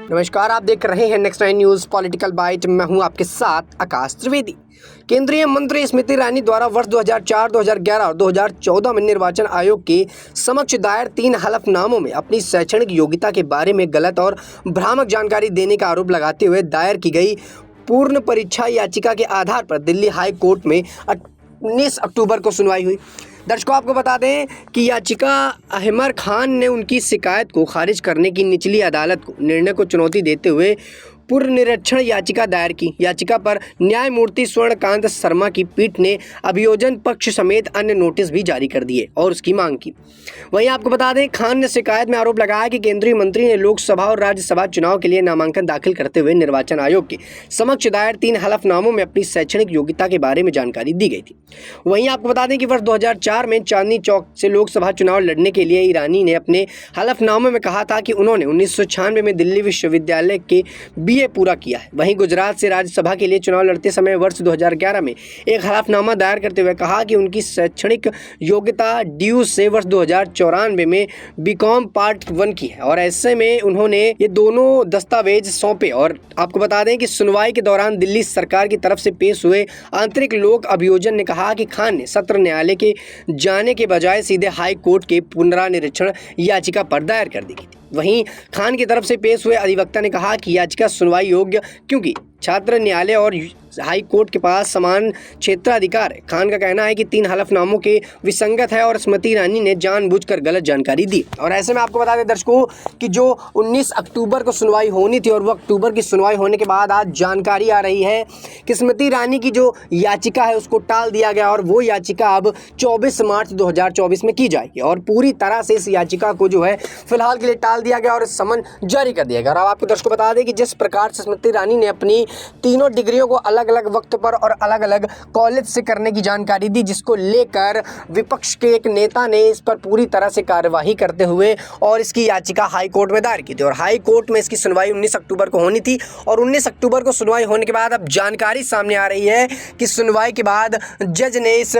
नमस्कार, आप देख रहे हैं नेक्स्ट 9 न्यूज़ पॉलिटिकल बाइट। मैं हूं आपके साथ आकाश त्रिवेदी। केंद्रीय मंत्री स्मृति ईरानी द्वारा वर्ष 2004, 2011 और 2014 में निर्वाचन आयोग के समक्ष दायर 3 हलफनामों में अपनी शैक्षणिक योग्यता के बारे में गलत और भ्रामक जानकारी देने का आरोप लगाते हुए दायर की गई पूर्ण परीक्षा याचिका के आधार पर दिल्ली हाई कोर्ट में 19 अक्टूबर को सुनवाई हुई। दर्शकों, आपको बता दें कि याचिका अहमर खान ने उनकी शिकायत को खारिज करने की निचली अदालत को निर्णय को चुनौती देते हुए पुनर्निरीक्षण याचिका दायर की। याचिका पर न्यायमूर्ति स्वर्णकांत शर्मा की पीठ ने अभियोजन पक्ष समेत अन्य नोटिस भी जारी कर दिए और उसकी मांग की। वहीं आपको बता दें, खान ने शिकायत में आरोप लगाया कि केंद्रीय मंत्री ने लोकसभा और राज्यसभा चुनाव के लिए नामांकन दाखिल करते हुए निर्वाचन आयोग के समक्ष दायर 3 हलफनामों में अपनी शैक्षणिक योग्यता के बारे में जानकारी दी गई थी। वहीं आपको बता दें कि वर्ष 2004 में चांदनी चौक से लोकसभा चुनाव लड़ने के लिए ईरानी ने अपने हलफनामे में कहा था कि उन्होंने 1996 में दिल्ली विश्वविद्यालय के BA पूरा किया है। वहीं गुजरात से राज्यसभा के लिए चुनाव लड़ते समय वर्ष 2011 में एक हलफनामा दायर करते हुए कहा कि उनकी शैक्षणिक योग्यता DU से वर्ष 2094 में BCom पार्ट 1 की है और ऐसे में उन्होंने ये दोनों दस्तावेज सौंपे। और आपको बता दें कि सुनवाई के दौरान दिल्ली सरकार की तरफ से पेश हुए आंतरिक लोक अभियोजन ने कहा कि खान ने सत्र न्यायालय के जाने के बजाय सीधे हाई कोर्ट के पुनर्निरीक्षण याचिका पर दायर कर दी गई थी। वहीं खान की तरफ से पेश हुए अधिवक्ता ने कहा कि याचिका सुनवाई योग्य क्योंकि छात्र न्यायालय और हाई कोर्ट के पास समान क्षेत्राधिकार है। खान का कहना है कि 3 हलफनामों के विसंगत है और स्मृति ईरानी ने जानबूझकर गलत जानकारी दी। और ऐसे में आपको बता दें दर्शकों कि जो 19 अक्टूबर को सुनवाई होनी थी और वो अक्टूबर की सुनवाई होने के बाद आज जानकारी आ रही है कि स्मृति ईरानी की जो याचिका है उसको टाल दिया गया और वो याचिका अब 24 मार्च 2024 में की जाएगी और पूरी तरह से इस याचिका को जो है फिलहाल के लिए टाल दिया गया और समन जारी कर दिया गया। और अब आपको दर्शकों बता दें कि जिस प्रकार से स्मृति ईरानी ने अपनी तीनों डिग्रियों को अलग अलग वक्त पर और अलग अलग कॉलेज से करने की जानकारी दी, जिसको लेकर विपक्ष के एक नेता ने इस पर पूरी तरह से कार्यवाही करते हुए और इसकी याचिका हाई कोर्ट में दायर की थी और हाई कोर्ट में इसकी सुनवाई 19 अक्टूबर को होनी थी। और 19 अक्टूबर को सुनवाई होने के बाद अब जानकारी सामने आ रही है कि सुनवाई के बाद जज ने इस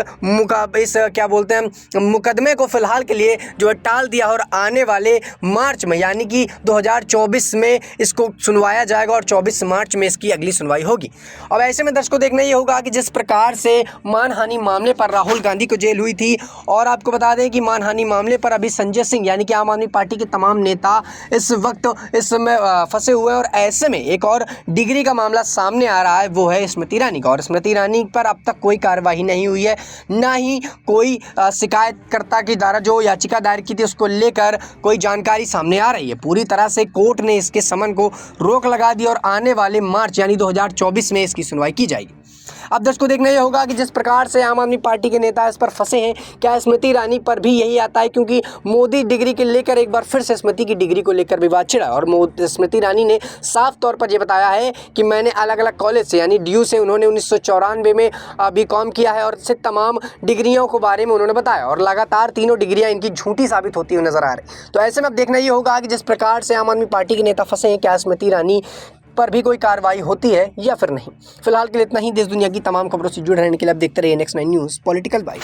मुकदमे को फिलहाल के लिए जो है टाल दिया और आने वाले मार्च में यानी कि 2024 में इसको सुनवाया जाएगा और 24 मार्च में इसकी अगली सुनवाई होगी। अब ऐसे में दर्शकों देखना ये होगा कि जिस प्रकार से मानहानि मामले पर राहुल गांधी को जेल हुई थी और आपको बता दें कि मानहानि मामले पर अभी संजय सिंह यानी कि आम आदमी पार्टी के तमाम नेता इस वक्त इसमें फंसे हुए हैं और ऐसे में एक और डिग्री का मामला सामने आ रहा है, वो है स्मृति ईरानी का। और स्मृति ईरानी पर अब तक कोई कार्यवाही नहीं हुई है, ना ही कोई शिकायतकर्ता की द्वारा जो याचिका दायर की थी उसको लेकर कोई जानकारी सामने आ रही है। पूरी तरह से कोर्ट ने इसके समन को रोक लगा दी और आने वाले मार्च यानी 2024 में इसकी सुनवाई की जाएगी। अब दर्शकों देखना यह होगा कि जिस प्रकार से आम आदमी पार्टी के नेता इस पर फंसे हैं, क्या स्मृति ईरानी पर भी यही आता है, क्योंकि मोदी डिग्री के लेकर एक बार फिर से स्मृति की डिग्री को लेकर विवाद छिड़ा और स्मृति ईरानी ने साफ तौर पर यह बताया है कि मैंने अलग अलग कॉलेज से यानी DU से उन्होंने 1994 में BCom किया है और इससे तमाम डिग्रियों के बारे में उन्होंने बताया और लगातार तीनों डिग्रियां इनकी झूठी साबित होती हुई नजर आ रही। तो ऐसे में अब देखना ये होगा कि जिस प्रकार से आम आदमी पार्टी के नेता फंसे हैं, क्या स्मृति ईरानी पर भी कोई कार्रवाई होती है या फिर नहीं। फिलहाल के लिए इतना ही। देश दुनिया की तमाम खबरों से जुड़े रहने के लिए आप देखते रहिए नेक्स्ट 9 न्यूज़ पॉलिटिकल बाइट।